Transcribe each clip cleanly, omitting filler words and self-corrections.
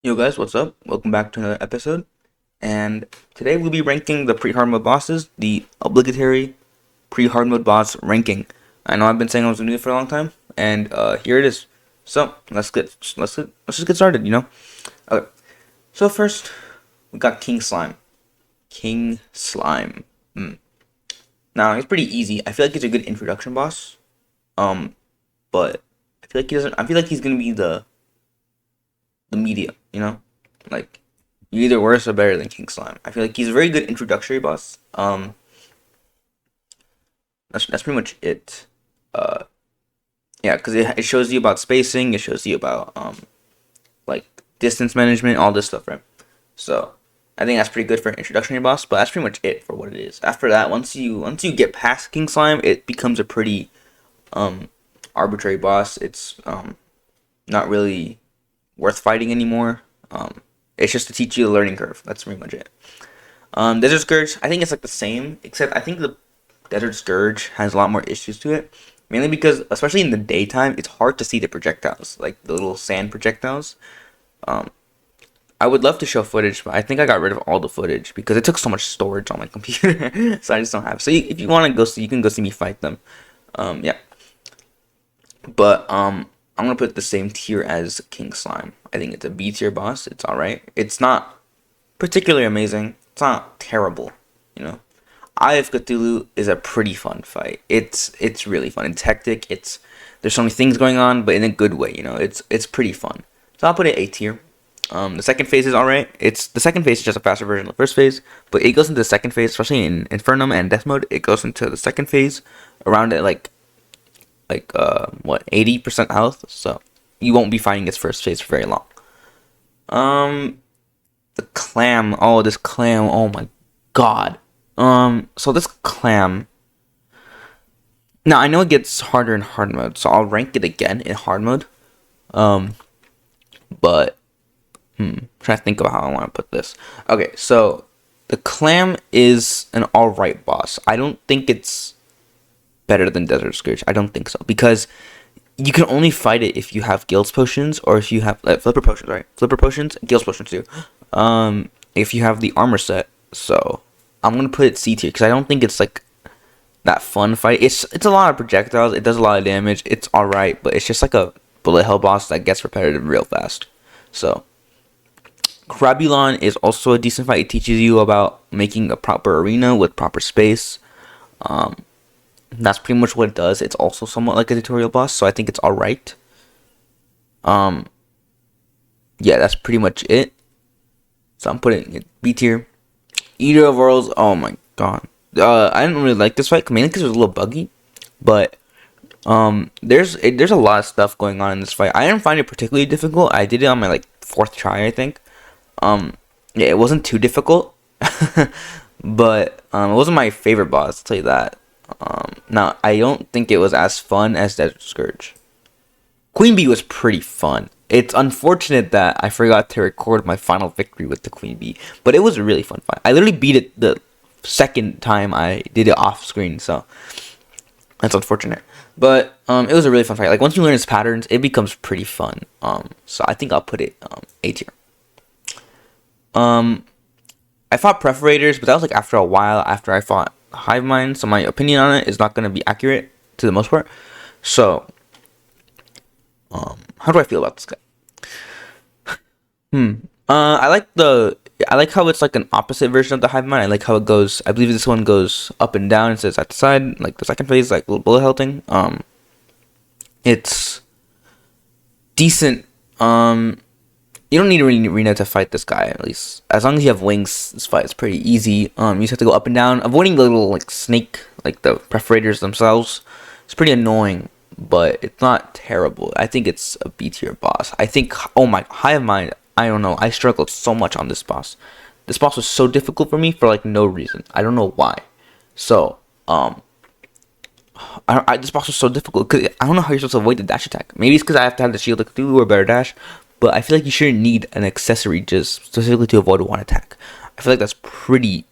Yo guys, what's up? Welcome back to another episode. And today we'll be ranking the pre-hard mode bosses, the obligatory pre-hard mode boss ranking. I know I've been saying I was gonna do it for a long time, and here it is. So let's just get started. Okay. So first we got King Slime. King Slime. Now he's pretty easy. I feel like he's a good introduction boss. But I feel like he doesn't. I feel like he's gonna be the medium, like you're either worse or better than King Slime. I feel like he's a very good introductory boss. That's pretty much it. Yeah, because it shows you about spacing, it shows you about like distance management, all this stuff, right? So I think that's pretty good for an introductory boss, but that's pretty much it for what it is. After that, once you get past King Slime, it becomes a pretty arbitrary boss. It's not really worth fighting anymore. It's just to teach you the learning curve. That's pretty much it. Desert Scourge, I think it's like the same, except I think the Desert Scourge has a lot more issues to it. Mainly because, especially in the daytime, it's hard to see the projectiles, like the little sand projectiles. I would love to show footage, but I think I got rid of all the footage because it took so much storage on my computer, so I just don't have. So if you want to go see, you can go see me fight them. Yeah. But I'm gonna put the same tier as King Slime. I think it's a B tier boss. It's alright. It's not particularly amazing. It's not terrible, you know. Eye of Cthulhu is a pretty fun fight. It's really fun. It's hectic. There's so many things going on, but in a good way, you know. It's pretty fun. So I'll put it A tier. The second phase is alright. The second phase is just a faster version of the first phase, but it goes into the second phase, especially in Infernum and Death Mode. It goes into the second phase around at like 80% health, so you won't be fighting its first phase for very long. The clam. Oh, this clam. Oh my god. So this clam. Now I know it gets harder in hard mode, so I'll rank it again in hard mode. But trying to think about how I want to put this. Okay, so the clam is an alright boss. I don't think it's better than Desert Scourge. I don't think so, because you can only fight it if you have Guild's potions, or if you have Flipper potions, right? Flipper potions, Guild's potions too. If you have the armor set. So I'm gonna put it C tier because I don't think it's like that fun fight. It's a lot of projectiles. It does a lot of damage. It's alright, but it's just like a bullet hell boss that gets repetitive real fast. So Crabulon is also a decent fight. It teaches you about making a proper arena with proper space. That's pretty much what it does. It's also somewhat like a tutorial boss, so I think it's alright. Yeah, that's pretty much it. So I'm putting it B tier. Eater of Worlds, oh my god. I didn't really like this fight, mainly because it was a little buggy. But there's a lot of stuff going on in this fight. I didn't find it particularly difficult. I did it on my like 4th try, I think. Yeah, it wasn't too difficult. But it wasn't my favorite boss, I'll tell you that. Now, I don't think it was as fun as Desert Scourge. Queen Bee was pretty fun. It's unfortunate that I forgot to record my final victory with the Queen Bee, but it was a really fun fight. I literally beat it the second time I did it off screen, so that's unfortunate. But it was a really fun fight. Like once you learn its patterns, it becomes pretty fun. So I think I'll put it A tier. I fought Perforators, but that was like after a while after I fought Hive Mind, so my opinion on it is not going to be accurate to the most part. So, how do I feel about this guy? I like how it's like an opposite version of the Hive Mind. I like how it goes. I believe this one goes up and down instead of side to side, like the second phase, like little bullet hell thing. It's decent. You don't need a arena to fight this guy, at least. As long as you have wings, this fight is pretty easy. You just have to go up and down, avoiding the little like snake, like the perforators themselves. It's pretty annoying, but it's not terrible. I think it's a B tier boss. I think, oh my, Hive Mind, I don't know. I struggled so much on this boss. This boss was so difficult for me for like no reason. I don't know why. So, this boss was so difficult because I don't know how you're supposed to avoid the dash attack. Maybe it's because I have to have the shield of Cthulhu or better dash. But I feel like you shouldn't need an accessory just specifically to avoid one attack. I feel like that's pretty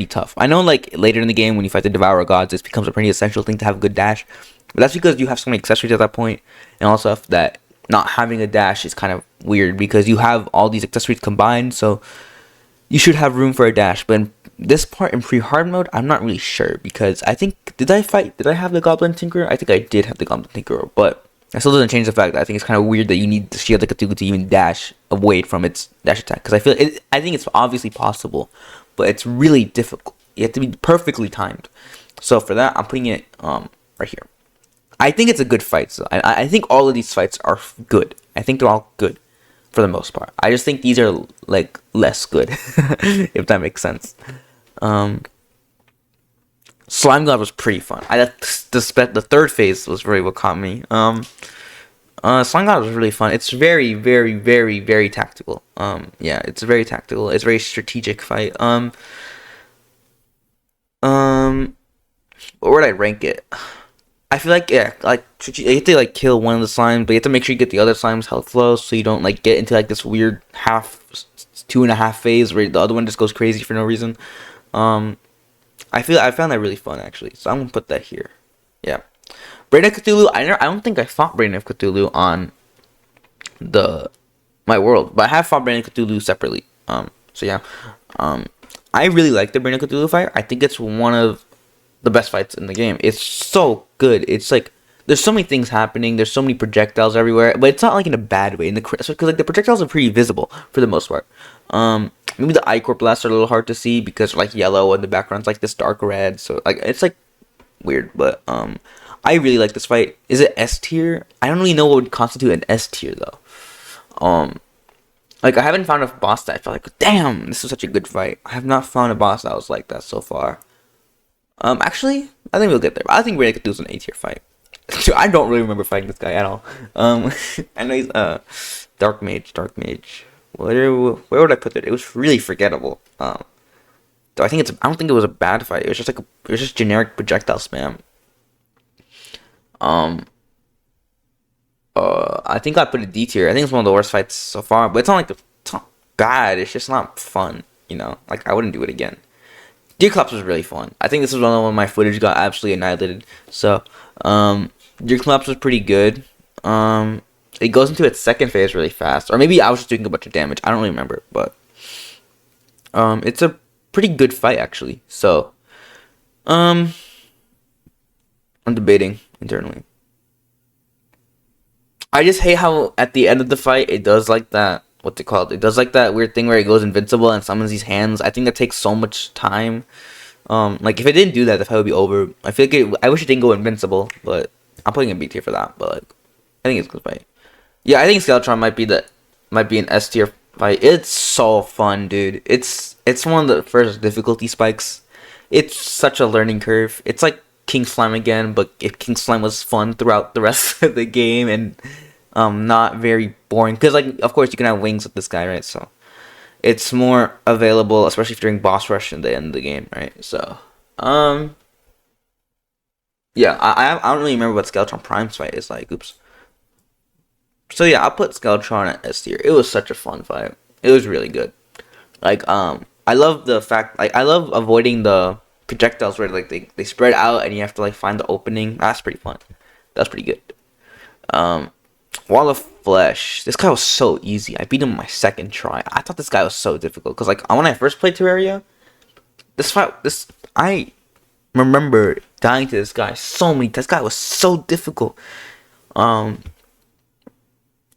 tough. I know like later in the game when you fight the Devourer Gods, this becomes a pretty essential thing to have a good dash. But that's because you have so many accessories at that point and all stuff that not having a dash is kind of weird because you have all these accessories combined, so you should have room for a dash. But in this part in Prehardmode, I'm not really sure because I think did I have the Goblin Tinkerer? I think I did have the Goblin Tinkerer, but that still doesn't change the fact that I think it's kind of weird that you need the Shield of Cthulhu to even dash away from its dash attack. Because I think it's obviously possible, but it's really difficult. You have to be perfectly timed. So for that, I'm putting it right here. I think it's a good fight. So I think all of these fights are good. I think they're all good for the most part. I just think these are like less good, if that makes sense. Slime God was pretty fun. The third phase was really what caught me. Slime God was really fun. It's very, very, very, very tactical. Yeah, it's very tactical. It's a very strategic fight. Where would I rank it? I feel like, yeah, like you have to like kill one of the slimes, but you have to make sure you get the other slime's health low, so you don't like get into like this weird 2.5 phase where the other one just goes crazy for no reason. I found that really fun actually, so I'm gonna put that here. Yeah, Brain of Cthulhu. I don't think I fought Brain of Cthulhu on my world, but I have fought Brain of Cthulhu separately. So yeah, I really like the Brain of Cthulhu fight. I think it's one of the best fights in the game. It's so good. It's like there's so many things happening. There's so many projectiles everywhere, but it's not like in a bad way. Because like the projectiles are pretty visible for the most part. Maybe the Ichor blasts are a little hard to see because they're like yellow and the background's like this dark red. So like it's like weird, but I really like this fight. Is it S tier? I don't really know what would constitute an S tier though. Like I haven't found a boss that I felt like, damn, this is such a good fight. I have not found a boss that was like that so far. Actually, I think we'll get there. But I think Ray could do an A tier fight. I don't really remember fighting this guy at all. I know he's Dark Mage. Where would I put it? It was really forgettable. Though I don't think it was a bad fight. It was just generic projectile spam. I think I put a D tier. I think it's one of the worst fights so far, but it's not bad. It's just not fun. You know, like I wouldn't do it again. Deerclops was really fun. I think this is when my footage got absolutely annihilated. So, Deerclops was pretty good. It goes into its second phase really fast. Or maybe I was just doing a bunch of damage. I don't really remember. But, it's a pretty good fight, actually. So, I'm debating internally. I just hate how at the end of the fight, it does like that. What's it called? It does like that weird thing where it goes invincible and summons these hands. I think that takes so much time. Like if it didn't do that, the fight would be over. I feel like I wish it didn't go invincible, but I'm putting a B tier for that. But like, I think it's a good fight. Yeah, I think Skeletron might be an S tier fight. It's so fun, dude. It's one of the first difficulty spikes. It's such a learning curve. It's like King Slime again, but if King Slime was fun throughout the rest of the game and not very boring, because like of course you can have wings with this guy, right? So it's more available, especially if during boss rush in the end of the game, right? So yeah, I don't really remember what Skeletron Prime's fight is like. Oops. So yeah, I'll put Skeletron at S tier. It was such a fun fight. It was really good. Like I love the fact, like I love avoiding the projectiles where like they spread out and you have to like find the opening. That's pretty fun. That's pretty good. Wall of Flesh. This guy was so easy. I beat him on my second try. I thought this guy was so difficult because like when I first played Terraria, I remember dying to this guy so many. This guy was so difficult. I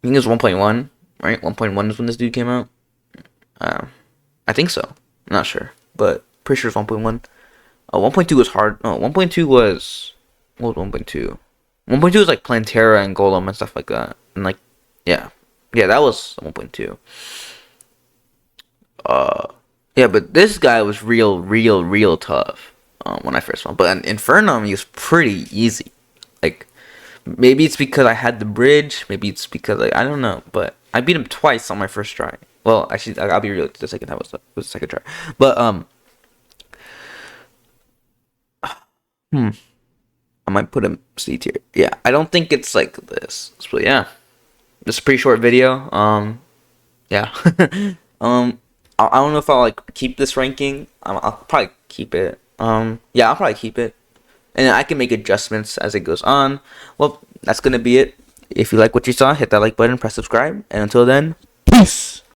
think it was 1.1, right? 1.1 is when this dude came out. I think so. I'm not sure, but pretty sure it's 1.1. 1.2 was hard. No, 1.2 was... What was 1.2? 1.2 was like Plantera and Golem and stuff like that. And like, yeah. Yeah, that was 1.2. Yeah, but this guy was real tough when I first won. But in Infernum, he was pretty easy. Like, maybe it's because I had the bridge. Maybe it's because, like, I don't know. But I beat him twice on my first try. Well, actually, I'll be real. The second time was the second try. But, I might put him C tier. Yeah, I don't think it's like this. So yeah, this is a pretty short video. Yeah. I don't know if I'll like keep this ranking. I'll probably keep it. Yeah, I'll probably keep it, and I can make adjustments as it goes on. Well, that's gonna be it. If you like what you saw, hit that like button, press subscribe, and until then, peace.